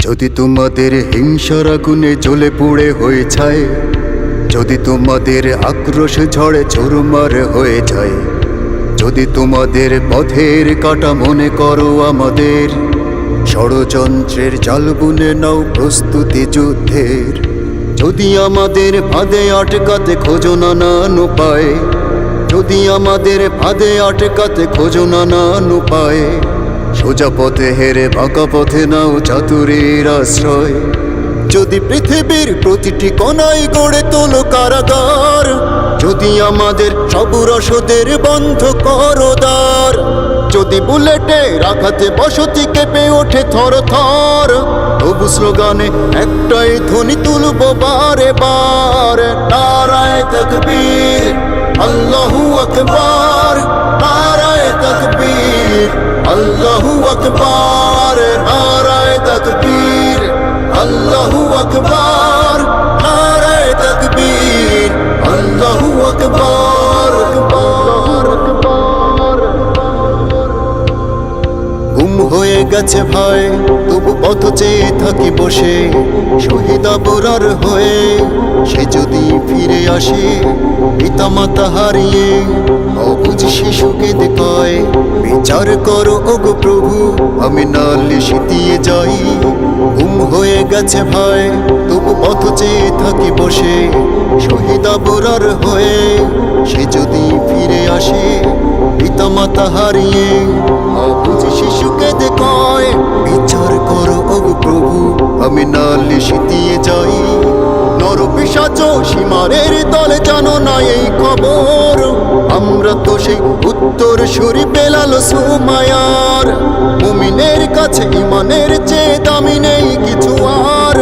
যদি তোমাদের হিংসার আগুনে জ্বলে পুড়ে হয়ে যায়, যদি তোমাদের আক্রোশ ঝড়ে চুরমার হয়ে যায়, যদি তোমাদের পথের কাটা মনে করো আমাদের, ষড়যন্ত্রের জাল বুনে নাও প্রস্তুতি যুদ্ধের। যদি আমাদের ফাঁদে আটকাতে খোঁজো নানান উপায়, যদি আমাদের ফাঁদে আটকাতে খোঁজো নানান উপায়, সোজা পথে হেরে বাঁকা পথে নাও চাতুরীর আশ্রয়। যদি পৃথিবীর প্রতিটি কোণায় গড়ে তোলো কারাগার, যদি আমাদের সব রসদের বন্ধ করো দ্বার, যদি বুলেটে আঘাতে বসতি কেঁপে ওঠে থর থর, তবু স্লোগানে একটাই ধ্বনি তুলবো বারে বার, নারায়ে তাকবীর আল্লাহু আকবার, নারায়ে তাকবীর আল্লাহু আকবার, নারায়ে তাকবীর আল্লাহু আকবার, নারায়ে তাকবীর আল্লাহু আকবার। গুম হয়ে গেছে ভাই তবু পথ চেয়ে থাকি বসে, শহীদ আবরার হয়ে সে যদি ফিরে আসে, পিতা মাতা হারিয়ে অবুঝ শিশুকে দেখায়, বিচার করো ওগো প্রভু আমি নালিশ দিয়ে যাই। গুম হয়ে গেছে ভাই তবু পথ চেয়ে থাকি বসে, শহীদ আবরার হয়ে সে যদি ফিরে আসে, পিতা মাতা হারিয়ে অবুঝ শিশুকে দেখায়, বিচার করো ওগো প্রভু আমি নালিশ দিয়ে যাই। নর পিশাচ সীমারের দলে জানো না এই খবর, আমরা তো সেই উত্তর সুরি বেলাল সুমায়ার। মুমিনের কাছে ইমানের চেয়ে দামি নেই কিছু আর,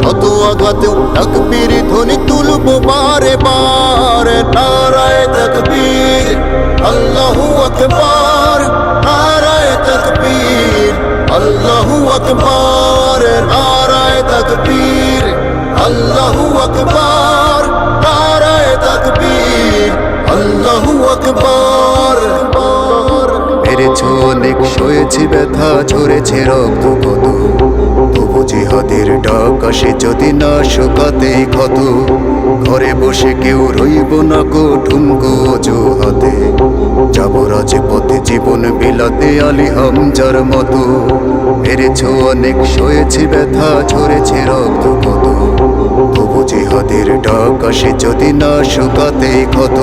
শত আঘাতেও তাকবীর ধ্বনি তুলবো বারে বার, নারায়ে তাকবীর আল্লাহু আকবার, নারায়ে তাকবীর আল্লাহু আকবার, নারায়ে তাকবীর আল্লাহু আকবার, নারায়ে তাকবীর আল্লাহু আকবার। মেরেছ অনেক সয়েছি ব্যথা ঝরেছে রক্ত কত, তবু জিহাদের ডাক আসে যদি না শুকাতে ক্ষত, ঘরে বসে কেউ রইব না গো ঠুনকো অজুহাতে, যাব রাজপথে জীবন বিলাতে আলী হামজার মতো। মেরেছ অনেক সয়েছি ব্যথা ঝরেছে রক্ত কত, তবু জিহাদের ডাক আসে যদি না শুকাতে ক্ষত,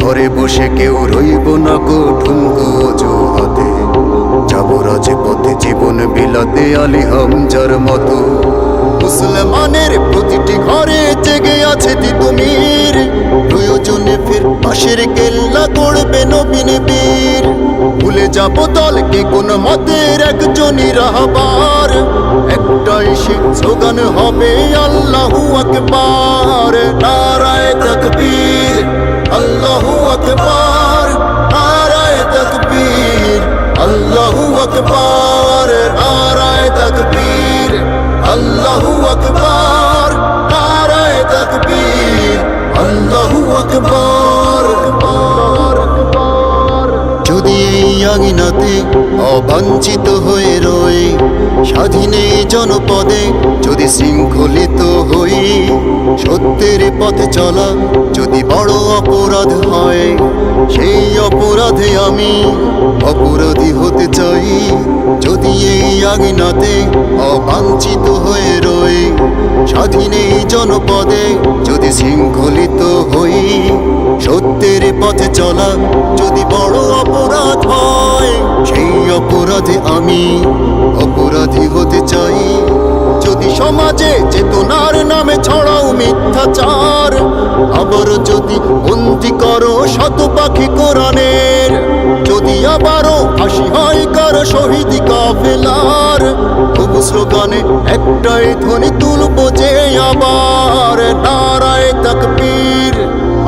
ঘরে বসে কেউ রইব না গো ঠুনকো অজুহাতে, যাব রাজপথে জীবন বিলাতে আলী হামজার মতো। মুসলমানের প্রতিটি ঘরে জেগে আছে তিতুমির, প্রয়োজনে ফের পাশের কেল্লা গড়বে নবীন বীর। ভুলে যাব দলকে কোন মতের একজনই রাহবার, একটাই সে স্লোগান হবে আল্লাহু আকবার, নারায়ে তাকবীর আল্লাহু আকবার, নারায়ে তাকবীর আল্লাহু আকবার, নারায়ে তাকবীর আল্লাহু আকবার, নারায়ে তাকবীর আল্লাহু আকবার। যদি এই আঙিনাতে অবাঞ্ছিত হয়ে রই, স্বাধীনে জনপদে যদি শৃঙ্খলিত হই, সত্যের পথে চলা যদি বড় অপরাধ হয়, সেই অপরাধে আমি অপরাধী হতে চাই। যদি এই আঙিনাতে অবাঞ্ছিত হয়ে রই, স্বাধীনে জনপদে যদি শৃঙ্খলিত হই, সত্যের পথে চলা যদি বড় অপরাধ হয়, সেই অপরাধে আমি অপরাধী হতে চাই। যদি সমাজে চেতনার নামে ছড়াও মিথ্যাচার, আবার যদি বন্দি করো শত পাখি কোরআনের, যদি আবারও ফাঁসি হয় কারো শহীদ কাফেলার, তবু স্লোগানে একটাই ধ্বনি তুলবো যে আবার, নারায়ে তাকবীর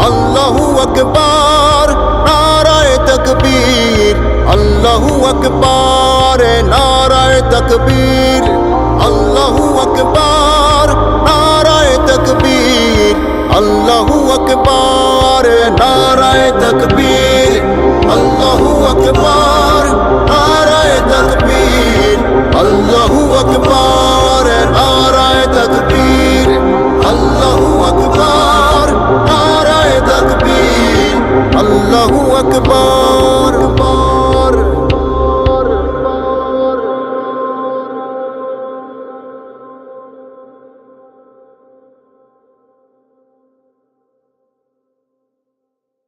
আল্লাহু আকবার, নারায়ে তাকবীর আল্লাহু আকবার, নারায়ে তাকবীর আল্লাহু আকবার, নারায়ে তাকবীর আল্লাহু আকবার, নারায়ে তাকবীর আল্লাহু আকবার, নারায়ে তাকবীর আল্লাহু আকবার। পাই